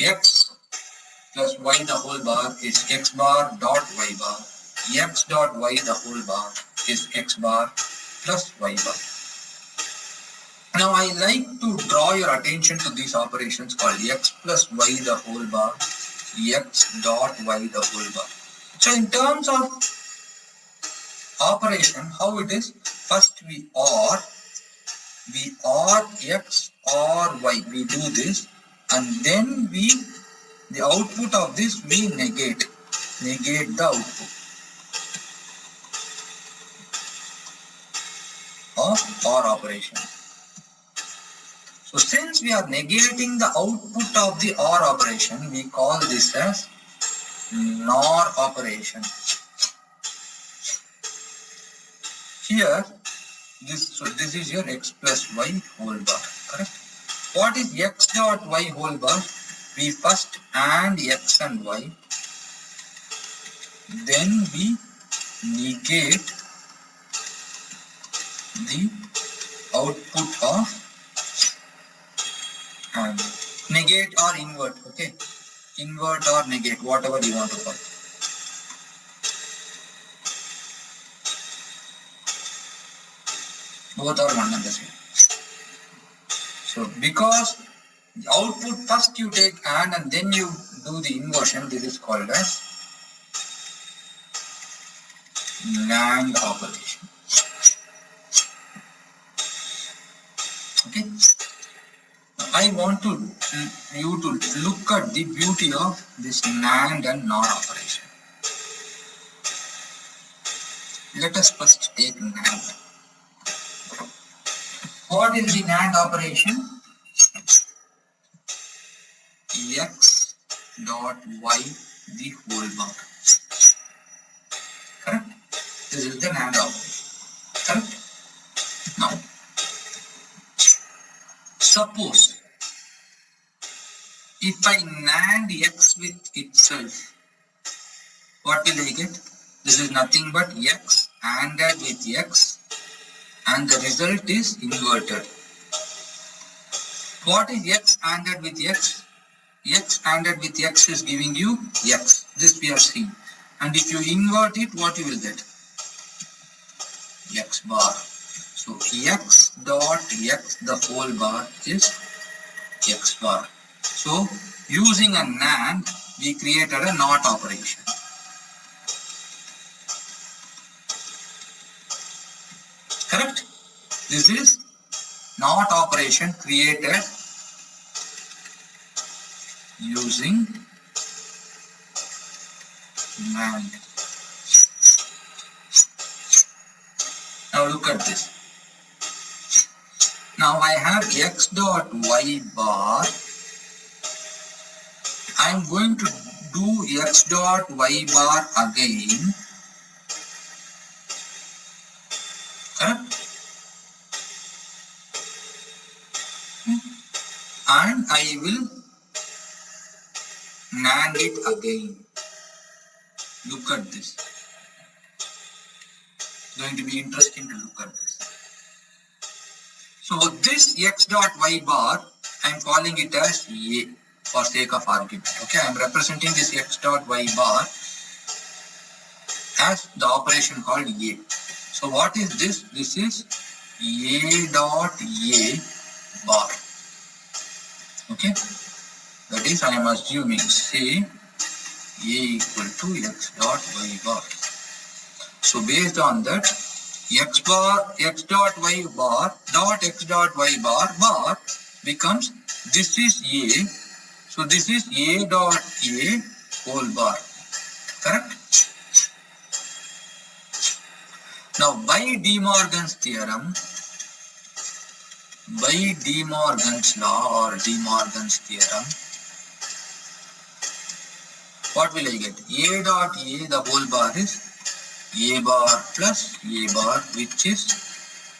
x plus y the whole bar is x bar dot y bar. X dot y the whole bar is x bar plus y bar. Now I like to draw your attention to these operations called x plus y the whole bar, x dot y the whole bar. So in terms of operation, how it is? First we OR x or y. We do this, and then the output of this we negate the output of OR operation. So since we are negating the output of the OR operation, we call this as NOR operation. Here, this is your x plus y whole bar, correct? What is x dot y whole bar? We first AND x and y, then we negate the output of AND. Negate or invert, okay? Invert or negate, whatever you want to call it. Both are one and the same. So because the output first you take and then you do the inversion, this is called as NAND operation. Okay. I want you to look at the beauty of this NAND and NOR operation. Let us first take NAND. What is the NAND operation? X dot y the whole bar. Correct? This is the NAND operation. Correct? Now, suppose if I NAND x with itself, what will I get? This is nothing but x ANDed with x, and the result is inverted. What is x ANDed with x? X ANDed with x is giving you x. This we are seeing. And if you invert it, what you will get? X bar. So x dot x the whole bar is x bar. So using a NAND, we created a NOT operation. Correct? This is NOT operation created using NAND. Now look at this. Now I have x dot y bar. I am going to do x dot y bar again. Correct? And I will NAND it again. Look at this. Going to be interesting to look at this. So this x dot y bar, I am calling it as A for sake of argument. Okay, I am representing this x dot y bar as the operation called A. So what is this? This is A dot A bar. Okay, that is, I am assuming, say A equal to x dot y bar. So based on that, x dot y bar dot x dot y bar becomes, this is A, so this is A dot A whole bar. Correct? Now by De Morgan's theorem, by De Morgan's law or De Morgan's theorem, what will I get? A dot A the whole bar is A bar plus A bar, which is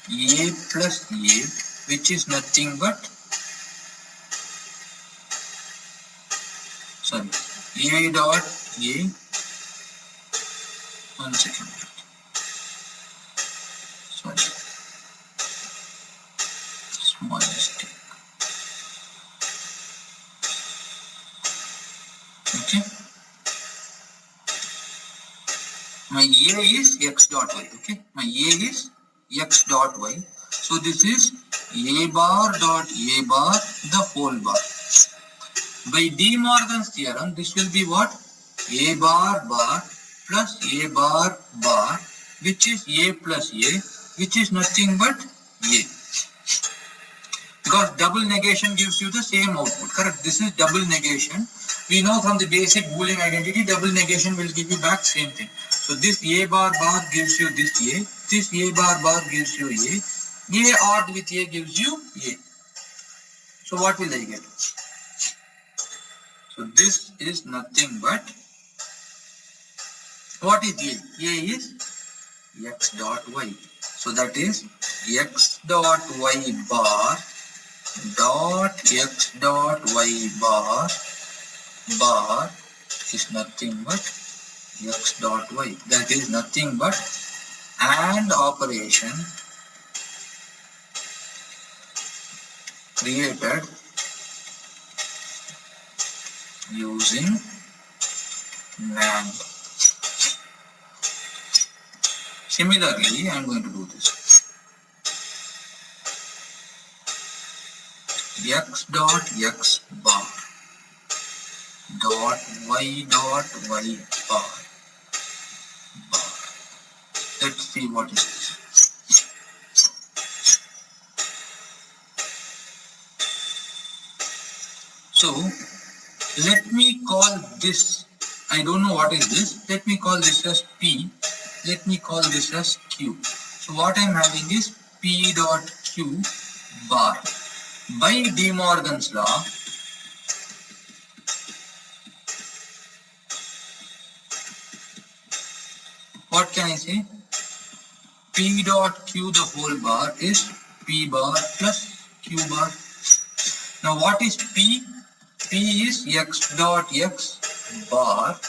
A plus A, which is nothing but, sorry, A dot A, 1 second, sorry, small mistake. A is x dot y. Okay, my A is x dot y. So this is a bar dot a bar the whole bar. By De Morgan's theorem, this will be what? A bar bar plus a bar bar, which is a plus a, which is nothing but a. Because double negation gives you the same output, correct? This is double negation. We know from the basic Boolean identity, double negation will give you back same thing. So this a bar bar gives you this a bar bar gives you a odd with a gives you a. So what will I get? So this is nothing but, what is a? A is x dot y. So that is x dot y bar dot x dot y bar bar is nothing but x dot y. That is nothing but AND operation created using NAND. Similarly, I am going to do this. X dot x bar dot y bar bar. Let's see what is this. So let me call this, I don't know what is this, let me call this as P, let me call this as Q. So what I am having is P dot Q bar. By De Morgan's law, what can I say? P dot Q the whole bar is P bar plus Q bar. Now what is P? P is x dot x bar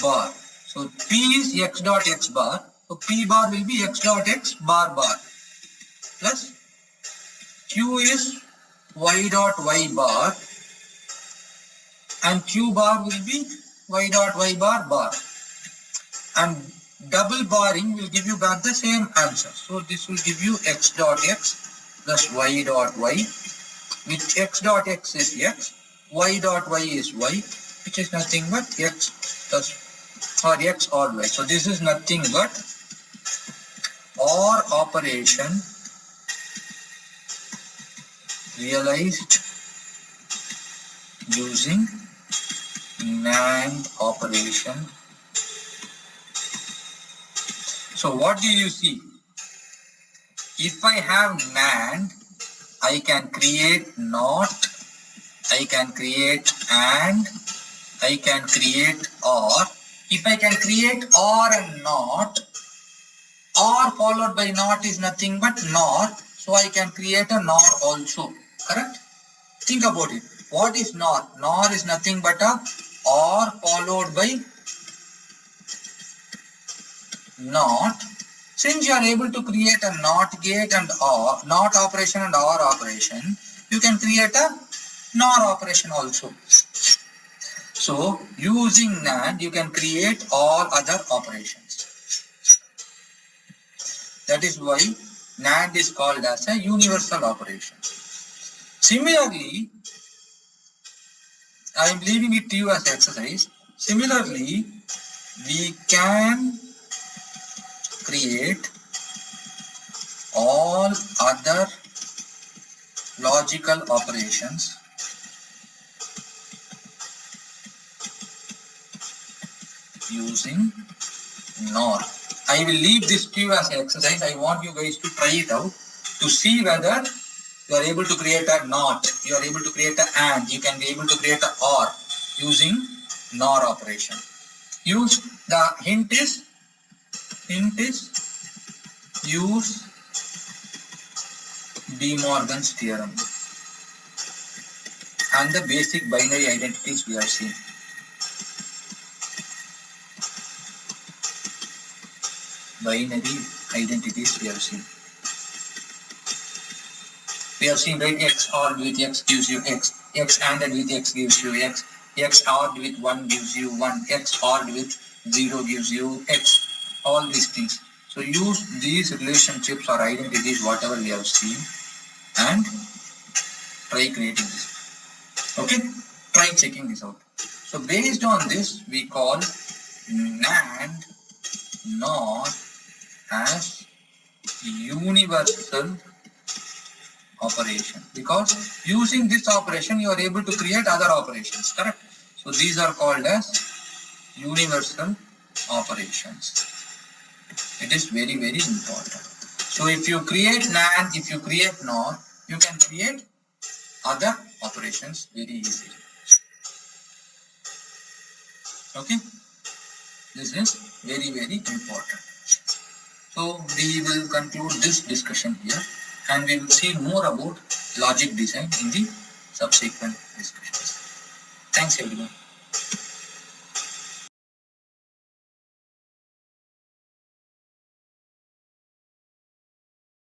bar. So P is x dot x bar. So P bar will be x dot x bar bar plus Q is y dot y bar and Q bar will be y dot y bar bar. And double barring will give you back the same answer. So this will give you x dot x plus y dot y, which x dot x is x, y dot y is y, which is nothing but x plus or x or y. So this is nothing but OR operation realized using NAND operation. So what do you see? If I have NAND, I can create NOT, I can create AND, I can create OR. If I can create OR and NOT, OR followed by NOT is nothing but NOR, so I can create a NOR also, correct? Think about it. What is NOR? NOR is nothing but a OR followed by NOT. Since you are able to create a NOT gate and OR, NOT operation and OR operation, you can create a NOR operation also. So, using NAND, you can create all other operations. That is why NAND is called as a universal operation. Similarly, I am leaving it to you as exercise. Similarly, we can create all other logical operations using NOR. I will leave this to you as an exercise. I want you guys to try it out to see whether you are able to create a NOT, you are able to create an AND, you can be able to create an OR using NOR operation. Use the hint is use De Morgan's theorem and the basic binary identities we have seen. Binary identities we have seen. We have seen, right? X OR with X gives you X. X ANDed with X gives you X. X ORed with 1 gives you 1. X ORed with 0 gives you X, all these things. So use these relationships or identities, whatever we have seen, and try creating this. Okay, try checking this out. So based on this, we call NAND NOR as universal operation, because using this operation you are able to create other operations, correct? So these are called as universal operations. It is very, very important. So if you create NAND, if you create NOR, you can create other operations very easily. Okay, this is very, very important. So we will conclude this discussion here, and we will see more about logic design in the subsequent discussions. Thanks everyone.